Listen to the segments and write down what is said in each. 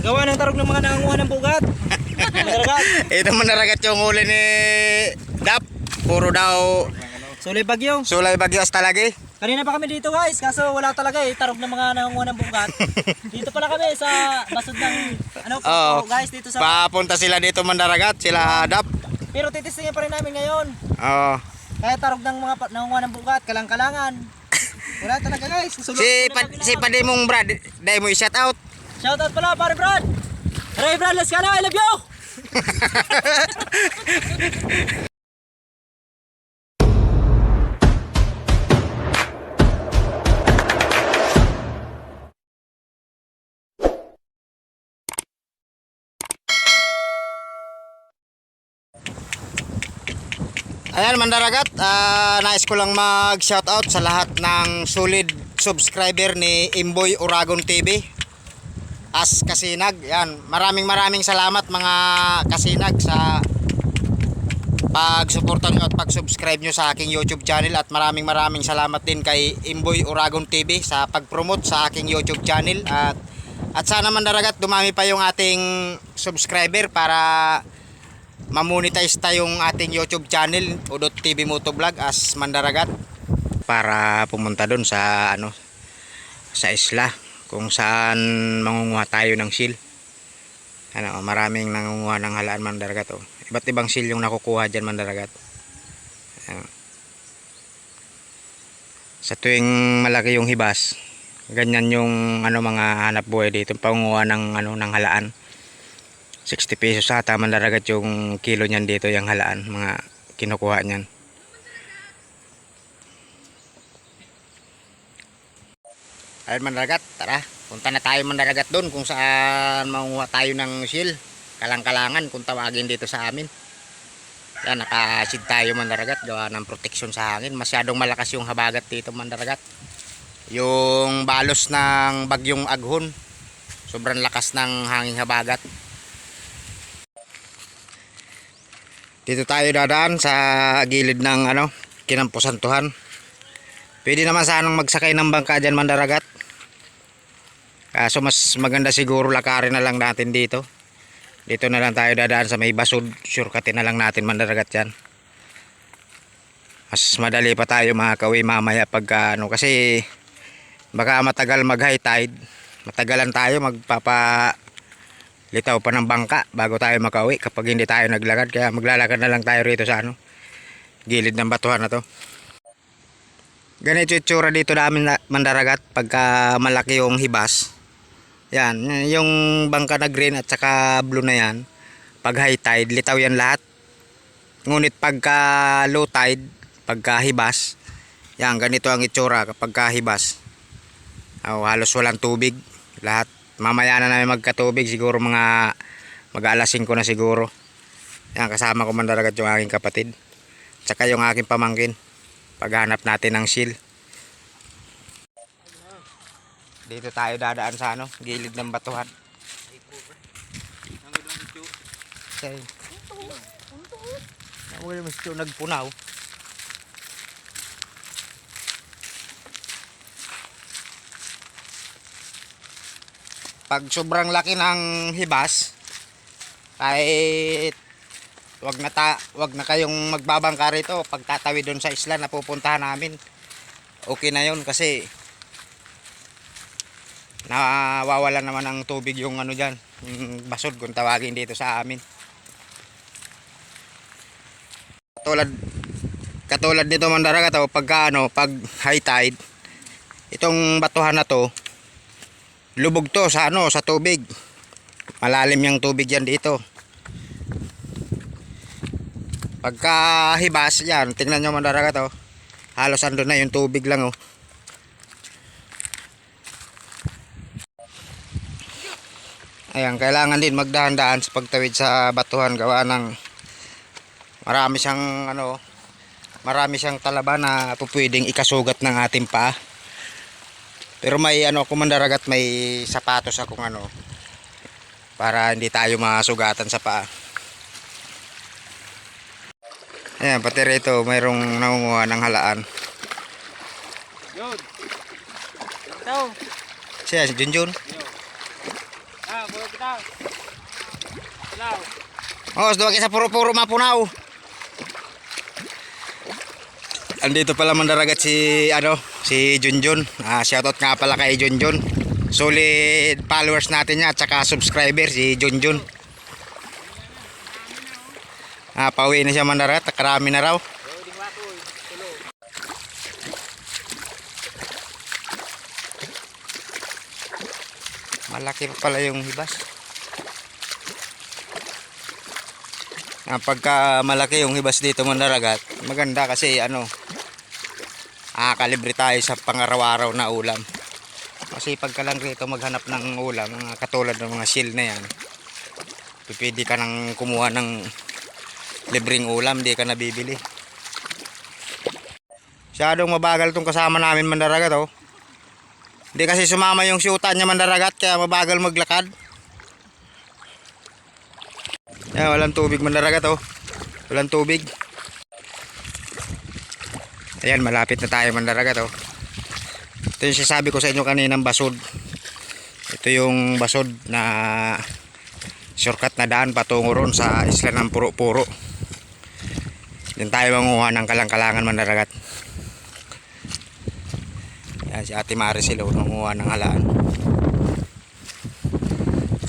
Gawa ng tarog ng mga nanganguha ng bugat. Mandaragat. Ito mandaragat yung huli ni Dap. Puro daw Sulay bagyo. sulay bagyo talaga. Kanina pa kami dito guys, kaso wala talaga tarog ng mga nanganguha ng bugat. Dito pala kami sa basod ng Oo. guys dito sa. Papunta sila dito mandaragat, sila Dap. Pero titistingin pa rin namin ngayon. Oo. Kaya tarog ng mga nanganguha ng bugat, kalang-kalangan. Wala talaga guys. Si Padi mong Brad, dahil mo i-shout out. Shoutout pala pare Brad. Hey Brad, let's go na. I love you. Ayan mandaragat, nais ko lang mag-shoutout sa lahat ng solid subscriber ni Imboy Uragon TV. As Kasinag, yan, maraming salamat mga Kasinag sa pagsuporta nyo at pag-subscribe nyo sa aking YouTube channel. At maraming salamat din kay Imboy Uragon TV sa pag-promote sa aking YouTube channel. At sana mandaragat dumami pa yung ating subscriber para mamonetize tayong ating YouTube channel Udot TV Motovlog as Mandaragat para pumunta doon sa sa isla kung saan mangunguha tayo ng seal. Maraming nangunguha ng halaan mandaragat. Iba't ibang seal yung nakukuha diyan mandaragat. Sa tuwing malaki yung hibas, ganyan yung mga hanap buhay dito, pangunguha ng ng halaan. 60 pesos ata mandaragat yung kilo niyan dito, yung halaan mga kinukuha niyan. Ayun mandaragat, tara punta na tayo mandaragat doon kung saan manguha tayo ng seal, kalang-kalangan kung tawagin dito sa amin. Yan, nakasid tayo mandaragat, gawa ng proteksyon sa hangin. Masyadong malakas yung habagat dito mandaragat, yung balos ng bagyong Aghon, sobrang lakas ng hangin habagat. Dito tayo dadaan sa gilid ng Kinamposantuhan. Pwede naman sanang magsakay ng bangka dyan mandaragat. Kaso mas maganda siguro lakarin na lang natin dito. Dito na lang tayo dadaan sa may basod. Shortcutin na lang natin mandaragat yan. Mas madali pa tayo makakauwi mamaya pagka kasi baka matagal mag high tide. Matagalan tayo litaw pa ng bangka bago tayo makauwi kapag hindi tayo naglakad. Kaya maglalakad na lang tayo rito sa gilid ng batuhan na to. Ganito yung tsura dito namin mandaragat pagka malaki yung hibas. Yan, yung bangka na green at saka blue na yan, pag high tide litaw yan lahat. Ngunit pagka low tide, pagka hibas, yan ganito ang itsura kapag hibas. Halos walang tubig lahat. Mamaya na namin magkatubig, siguro mga mag-alas 5 na siguro. Yan, kasama ko mandaragat yung aking kapatid tsaka yung aking pamangkin paghanap natin ng seal. Dito tayo dadaan sa gilid ng batuhan. Nagpunaw. Pag sobrang laki ng hibas ay wag na kayong magbabangka rito. Pag tatawid doon sa isla na pupuntahan namin, okay na yun kasi nawawala naman ng tubig yung dyan, yung basod kung tawagin dito sa amin. Katulad nito mandaragat pagka pag high tide, itong batuhan na to lubog to sa sa tubig. Malalim yung tubig yan dito. Pagka hibas yan, tingnan nyo mandaragat halos andun na yung tubig lang Ayan, kailangan din magdahan-dahan sa pagtawid sa batuhan gawa ng marami siyang talaba na pwedeng ikasugat ng ating paa. Pero may ako mandaragat, may sapatos akong para hindi tayo masugatan sa paa. Ayan, pati rito mayroong nangunguha ng halaan. Yun. Ito. Siya, si Junjun. puro kita. Hello. Oh, duwag isa puro-puro mapunaw. Andito pala mandaragat si Junjun. Shoutout nga pala kay Junjun. Solid followers natin niya at saka subscriber si Junjun. Pauwi na siya mandaragat, karami na raw. Malaki pa pala yung hibas. Pagka malaki yung hibas dito mandaragat, maganda kasi kalibre tayo sa pangaraw-araw na ulam. Kasi pagka lang rito maghanap ng ulam, mga katulad ng mga seal na yan, pwede ka nang kumuha ng libreng ulam, di ka nabibili. Masyadong mabagal tong kasama namin mandaragat oh. Hindi kasi sumama yung syutan niya mandaragat, kaya mabagal maglakad. Yan, walang tubig mandaragat oh. Walang tubig. Ayan, malapit na tayo mandaragat oh. Ito yung sasabi ko sa inyo kaninang basod. Ito yung basod na shortcut na daan patungo ron sa isla ng Puro-Puro. Diyan tayo manguha ng kalang-kalangan mandaragat. Yan si Ate Maricel nanguha ng halaan.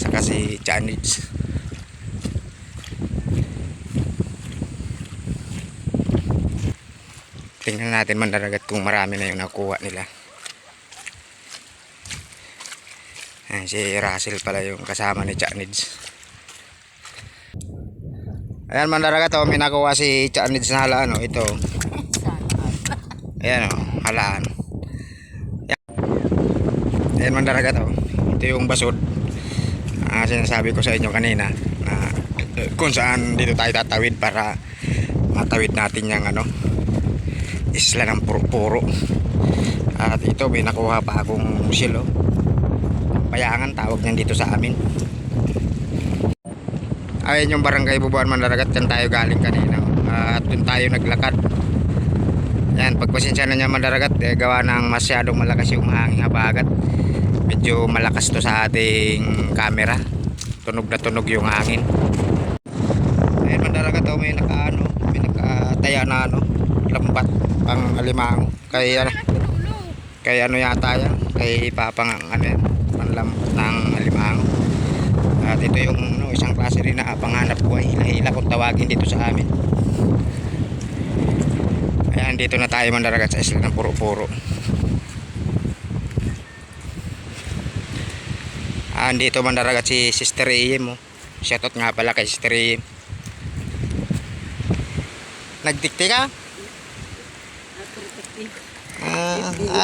Saka si Janits. Tingnan natin mandaragat kung marami na yung nakuha nila. Ayan, si Russell pala yung kasama ni Janits. Ayan mandaragat oh, may nakuha si Janits na halaan oh. Ito. Ayan oh, halaan. Ayan mandaragat oh. Ito yung basod. Sinasabi ko sa inyo kanina na kung saan dito tayo tatawid para matawid natin yung isla ng Puro-Puro. At ito may nakuha pa akong silo. Payangan tawag niyan dito sa amin. Ayan yung barangay Bubuan mandaragat, dyan tayo galing kanina. At dun tayo naglakad. Yan, pagpasensya na niya mandaragat, gawa ng masyadong malakas yung hangin habagat. Medyo malakas to sa ating camera. Tunog na tunog yung hangin. Ayan mandaragat oh, may nakataya na lambat pang alimango. Kay yata yan. Kay papang panlambat ng alimango. At ito yung isang klase rin na panghanap buhay. Hila-hila kung tawagin dito sa amin. Ayan, dito na tayo mandaragat sa isla ng Puro-Puro. Dito mandaragat si Sister Iem oh. Shoutout nga pala kay Sister Iem. Nagdikti ka?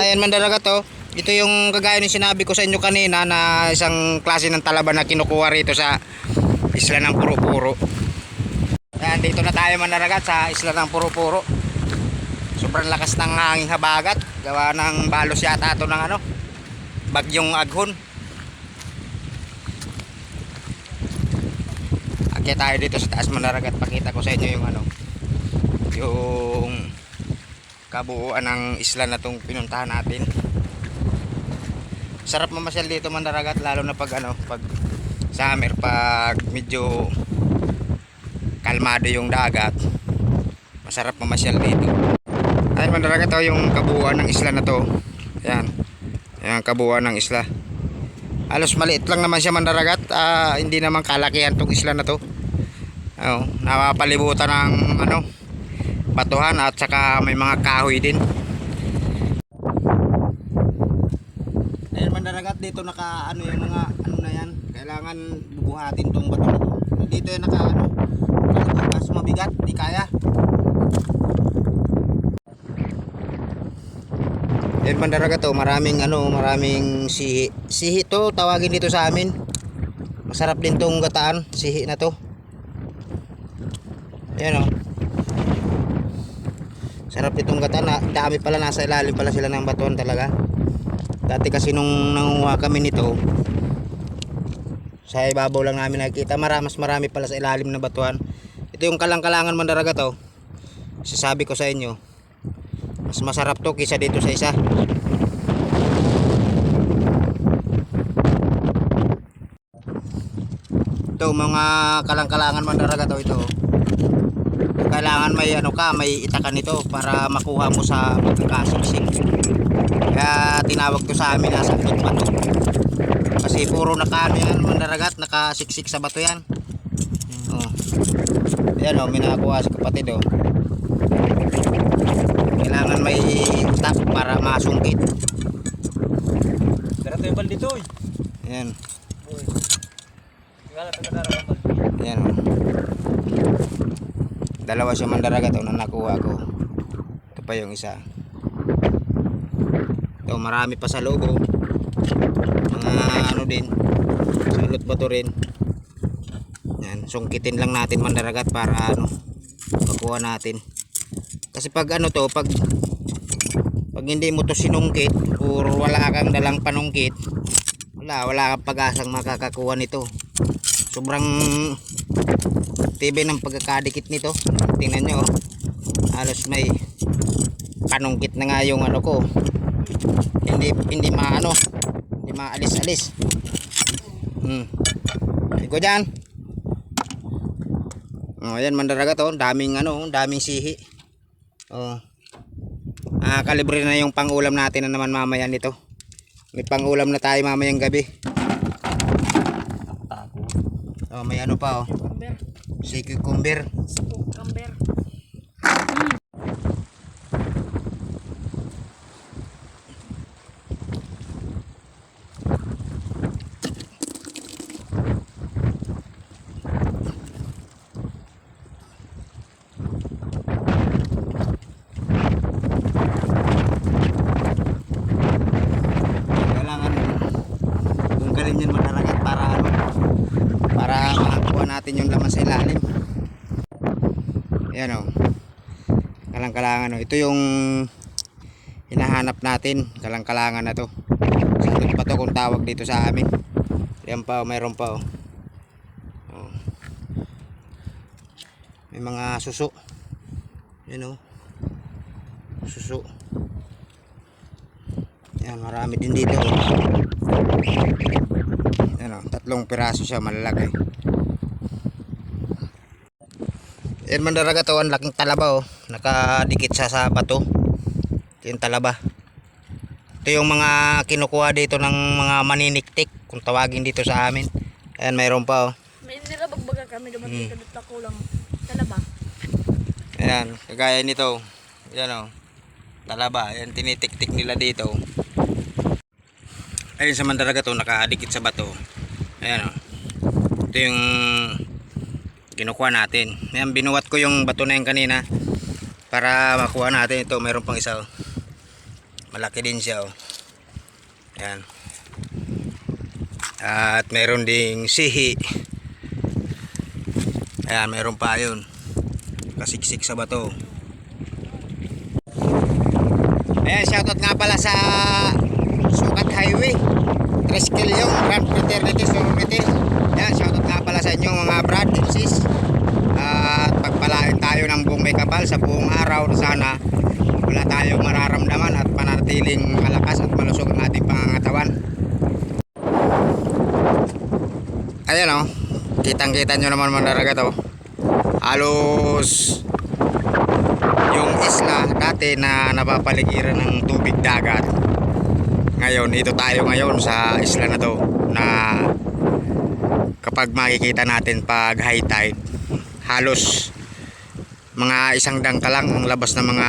Ayan mandaragat oh. Ito yung kagaya ng sinabi ko sa inyo kanina na isang klase ng talaba na kinukuha rito sa isla ng Puro-Puro. Ayan, dito na tayo mandaragat sa isla ng Puro-Puro. Sobrang lakas ng hangin habagat. Gawa ng balos yata ito ng bagyong Aghon. Akyat tayo dito sa taas mandaragat. Pakita ko sa inyo yung yung kabuuan ng isla na itong pinuntahan natin. Sarap mamasyal dito mandaragat, lalo na pag pag summer, pag medyo kalmado yung dagat. Masarap mamasyal dito. Ay mandaragat oh, yung kabuuan ng isla na to. Ayan. Ayan kabuuan ng isla. Halos maliit lang naman siya mandaragat. Hindi naman kalakihan tong isla na to. Napapalibutan ng batuhan at saka may mga kahoy din. Ayan mandaragat, dito naka yung mga na yan. Kailangan bubuhatin tong bato na to. Dito yung kaso mabigat, di kaya. Ayan mandaragat to, maraming sihi. Sihi to tawagin dito sa amin. Masarap din tong gataan, sihi na to. Ayan oh. Sarap itong gata na dami pala, nasa ilalim pala sila ng batuan talaga. Dati kasi nung nanguha kami nito, sa ibabaw lang namin nakikita, mas marami pala sa ilalim ng batuan. Ito yung kalang-kalangan mandaragat oh. Sasabi ko sa inyo, mas masarap to kaysa dito sa isa. Ito mga kalang-kalangan mandaragat ito. Kailangan may ano ka, may itakan nito para makuha mo sa pagkakasiksik. Kaya tinawag to sa amin na sandot bato. Kasi puro nakaano yan mandaragat, nakasiksik sa bato yan. Oh. Ayan may nakakuha si kapatid Kailangan may tap para masungkit. Dara to yung balde to. Ayan. Uy. Wala pa kadara ang balde. Ayan Dalawa siya mandaragat na nakuha ko. Ito pa yung isa. Ito marami pa sa loob mga ano din, salot ba to rin. Yan, sungkitin lang natin mandaragat para makuha natin. Kasi pag pag hindi mo to sinungkit or wala kang dalang panungkit, wala kang pag-asang makakakuha nito. Sobrang tibay ng pagkakadikit nito. Tingnan nyo halos may panungkit na nga yung ko. Hindi maalis-alis. Iko dyan. Ayan mandaragat daming sihi. Kalibre na yung pangulam natin na naman mamaya nito. May pangulam na tayo mamayang gabi. May pa si cucumber. Yan mandaragat para makakuha natin yung laman sa ilalim. Ayan kalang-kalangan ito yung hinahanap natin, kalang-kalangan na to. Sandot pa to kung tawag dito sa amin. Yan pa mayroon pa may mga suso. Yan suso. Yan marami din dito tatlong piraso siya malalaki. Yan mandaragat ang laking talaba nakadikit siya sa bato. Ito yung talaba. Ito yung mga kinukuha dito ng mga maniniktik kung tawagin dito sa amin. Ayan mayroon pa may nilabagbaga kami dumating ka ko lang talaba. Ayan kagaya nito. Ayan talaba. Ayan tinitik-tik nila dito. Ayun sa mandaragat nakadikit sa bato. Ayan ito yung kinukuha natin. Ayan binuwat ko yung bato na yun kanina para makuha natin ito. Mayroon pang isa malaki din siya Ayan. At mayroon ding sihi. Ayan mayroon pa yun kasiksik sa bato. Ayan shoutout nga pala sa Sukat Highway Triskil yung Grand Fraternity Sorority. Yan, shoutout nga pala sa inyo mga brad and sis. At pagpalain tayo ng buong may kapal sa buong araw na sana wala tayong mararamdaman at panatiling malakas at malusog ang ating pangangatawan. Ayan kitang-kita nyo naman mandaragat halos yung isla dati na napapaligiran ng tubig dagat. Ngayon, ito tayo ngayon sa isla na to na kapag makikita natin pag high tide, halos mga isang dangka lang ang labas ng mga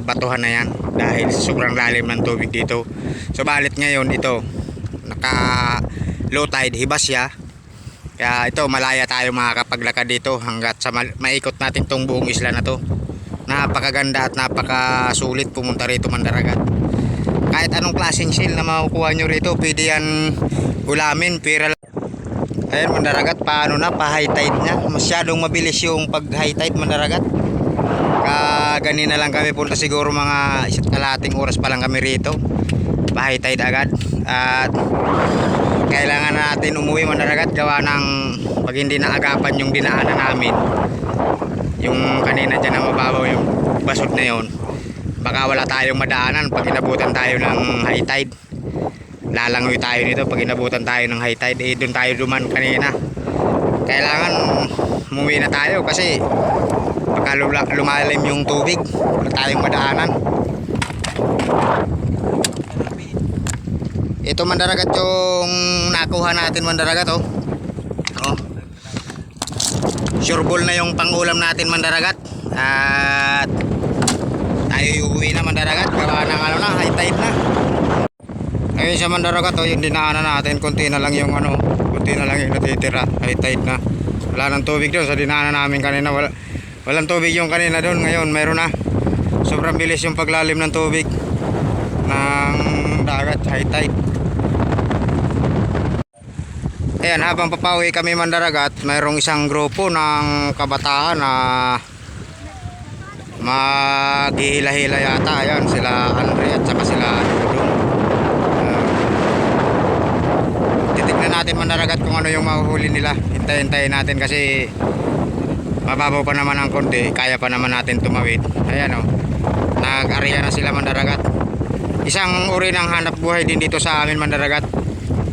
batuhan na yan dahil sobrang lalim ng tubig dito. Subalit ngayon ito, naka low tide, hibas siya. Kaya ito, malaya tayo makakapaglakad dito hanggat sa maikot natin tong buong isla na to. Napakaganda at napakasulit pumunta rito mandaragat. Kahit anong klaseng seal na makukuha nyo rito, pwede yan ulamin, pira lang. Ayan mandaragat, paano na, pa high tide nya. Masyadong mabilis yung pag high tide mandaragat. Ganina lang kami punta, siguro mga 1.5 oras pa lang kami rito. Pa high tide agad. At kailangan natin umuwi mandaragat gawa ng pag hindi naagapan yung dinaanan namin. Yung kanina dyan na mababaw yung basot na yon, baka wala tayong madaanan pag inabutan tayo ng high tide. Lalangoy tayo nito pag inabutan tayo ng high tide. Doon tayo duman kanina kailangan umuwi na tayo kasi baka lumalim yung tubig, wala tayong madaanan. Ito mandaragat yung nakuha natin mandaragat oh. Oh. Sureball na yung pangulam natin mandaragat. At tayo uuwi na mandaragat, gawa ng ano na, high tide na. Ayun sa mandaragat oh, yung dinaanan natin, konti na lang yung ano, konti na lang yung natitira, high tide na. Wala nang tubig doon sa dinaanan namin kanina, walang tubig yung kanina doon, ngayon meron na. Sobrang bilis yung paglalim ng tubig ng dagat, high tide. Ayan, habang papauwi kami mandaragat, mayroong isang grupo ng kabataan na maghihila-hila yata. Ayan, sila Andre at saka sila Dudong. Titignan natin mandaragat kung ano yung mahuhuli nila. Hintayin natin kasi mababaw pa naman ang konti, kaya pa naman natin tumawid. Ayan o, nag-area na sila mandaragat. Isang uri ng hanap buhay din dito sa amin mandaragat.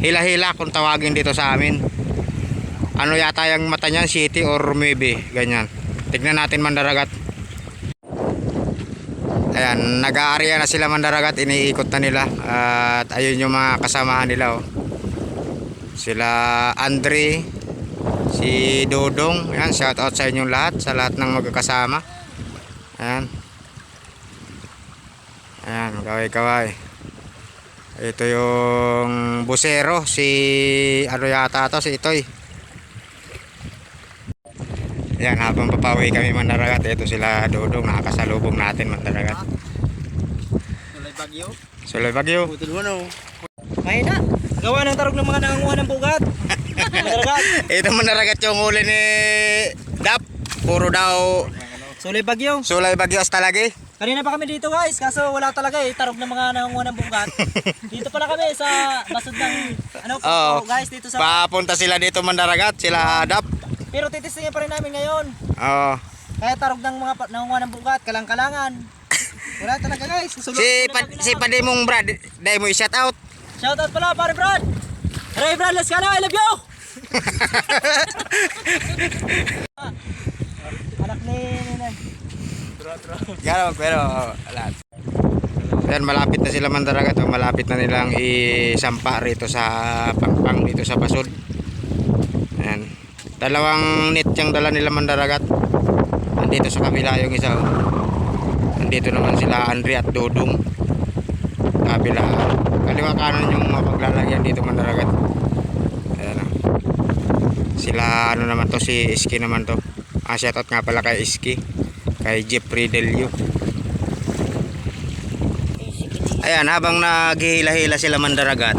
Hila-hila kung tawagin dito sa amin. Ano yata yung mata niyan, city or maybe ganyan. Tignan natin mandaragat. Ayan, nag-aarya na sila mandaragat, iniikot na nila. At ayun yung mga kasamahan nila oh. Sila Andre, si Dodong. Ayan, shout out sa inyong lahat, sa lahat ng magkakasama. Ayan. Ayan, kaway-kaway. Ito yung busero, si ano yata to, si Itoy. Yan, habang papawi kami mandaragat, ito sila Dodong, nakakasalubong natin mandaragat. Sulay Bagyo. Sulay Bagyo. Putol mo no. Mahina. Gawa ng tarog ng mga nanganguha ng bugat. Mandaragat. Ito mandaragat yung huli ni Dap. Puro daw Sulay Bagyo. Sulay Bagyo talaga. Kanina pa kami dito guys, kaso wala talaga tarog ng mga nanganguha ng bugat. Dito pala kami sa basod ng ano po guys, dito sa papunta sila dito mandaragat, sila Dap. pero titistingin pa rin namin ngayon. Oo. Kaya tarog ng mga nangunguha ng bugat, kalang-kalangan. Wala talaga guys. Si Padi mong Brad, dahil mo i-shout out. Shout out pala pare Brad. Hey Brad, let's go na, I love you. Anak ni Gano'n, pero alat. Ayan, malapit na sila mandaragat. Malapit na nilang isampa rito sa pangpang, dito sa basod. Ayan. Dalawang net yung dala nila mandaragat. Nandito sa kabila yung isa. Nandito naman sila Andre at Dodong. Kabila. Kaliwa kanan yung mapaglalagyan dito mandaragat. Ayan. Sila ano naman to, si Iski naman to. Shoutout nga pala kay Iski, kay Jeffrey Delio. Ayan, habang naghihila-hila sila mandaragat,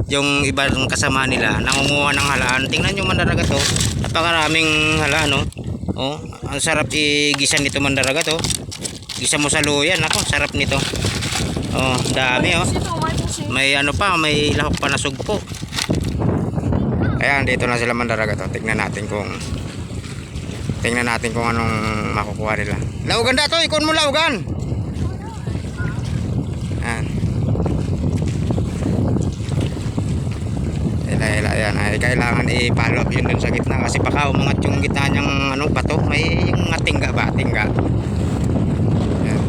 yung ibang kasama nila nangunguha ng halaan. Tingnan nyo mandaragat oh, napakaraming hala no. Oh, ang sarap igisa nito mandaragat oh. Gisa mo sa luya, nako, sarap nito. Oh, dami oh. May ano pa, may lahok pa na sugpo. Ayan, dito na sila mandaragat oh. Tingnan natin kung anong makukuha nila. Laugan dato, ikon mo laugan. Ayan. Ayan, ay kailangan i-follow up yun dun sa gitna kasi baka umangat yung gitna niyang ano, bato, may yung tingga ba, tingga. Ayan.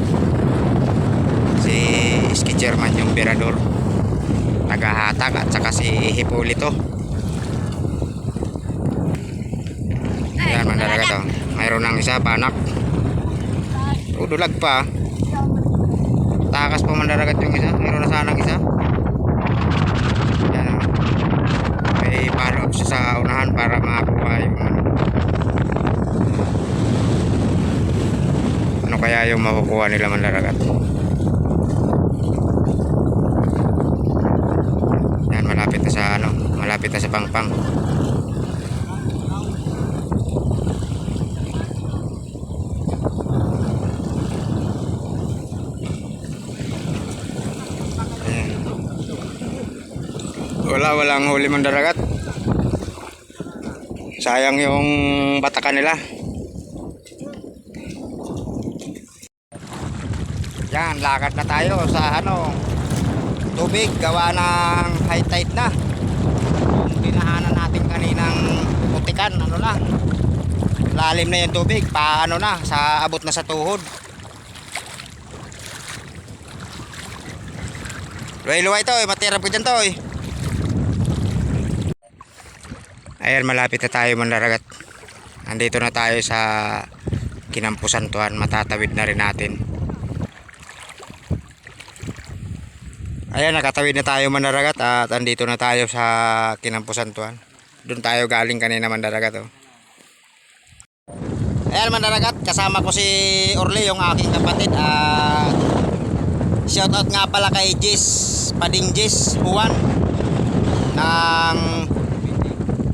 Si Iski Chairman yung berador, tagahatag, at saka si Hipolito. Ayan, mandaragat to. Mayroon ng isa, panak. Dulag pa. Takas pa mandaragat yung isa. Mayroon na sanang isa. Ayan. May follow up siya sa unahan para makakuha yung ano kaya yung makukuha nila mandaragat. Ayan, malapit na sa ano, malapit na sa pangpang. Walang huli mandaragat. Sayang yung batakan nila. Yan, lakad na tayo sa ano, tubig, gawa ng high tide na. Yung dinaanan natin kaninang putikan, ano na, malalim na yung tubig, paano na, sa abot na sa tuhod. Luway-luway to, matirap ko dyan to. Ayan, malapit na tayo manlaragat. Andito na tayo sa Kinampusan Tuan, matatawid na rin natin. Ayan, nakatawid na tayo manlaragat at andito na tayo sa Kinampusan Tuan. Doon tayo galing kanina manlaragat. Oh. Ayan manlaragat, kasama ko si Orly, yung aking kapatid. Shoutout nga pala kay Pading Jis Juan ng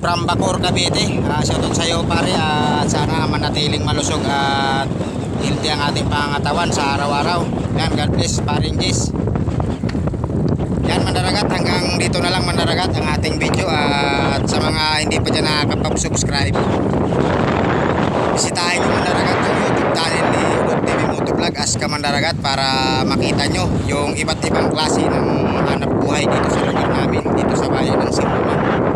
from Bacor, Cavite. Shoutout sa iyo pare, at sana manatiling malusog at healthy ang ating pangatawan sa araw-araw. Yan, God bless Pading Jis. Yan manlaragat, hanggang dito na lang manlaragat ang ating video, at sa mga hindi pa dyan nakakapag-subscribe, bisitahin nyo manlaragat yung YouTube channel ni Udog TV Motovlog Aska Manlaragat para makita nyo yung iba't ibang klase ng hanap buhay dito sa lugar namin, dito sa bayan ng Simpulan.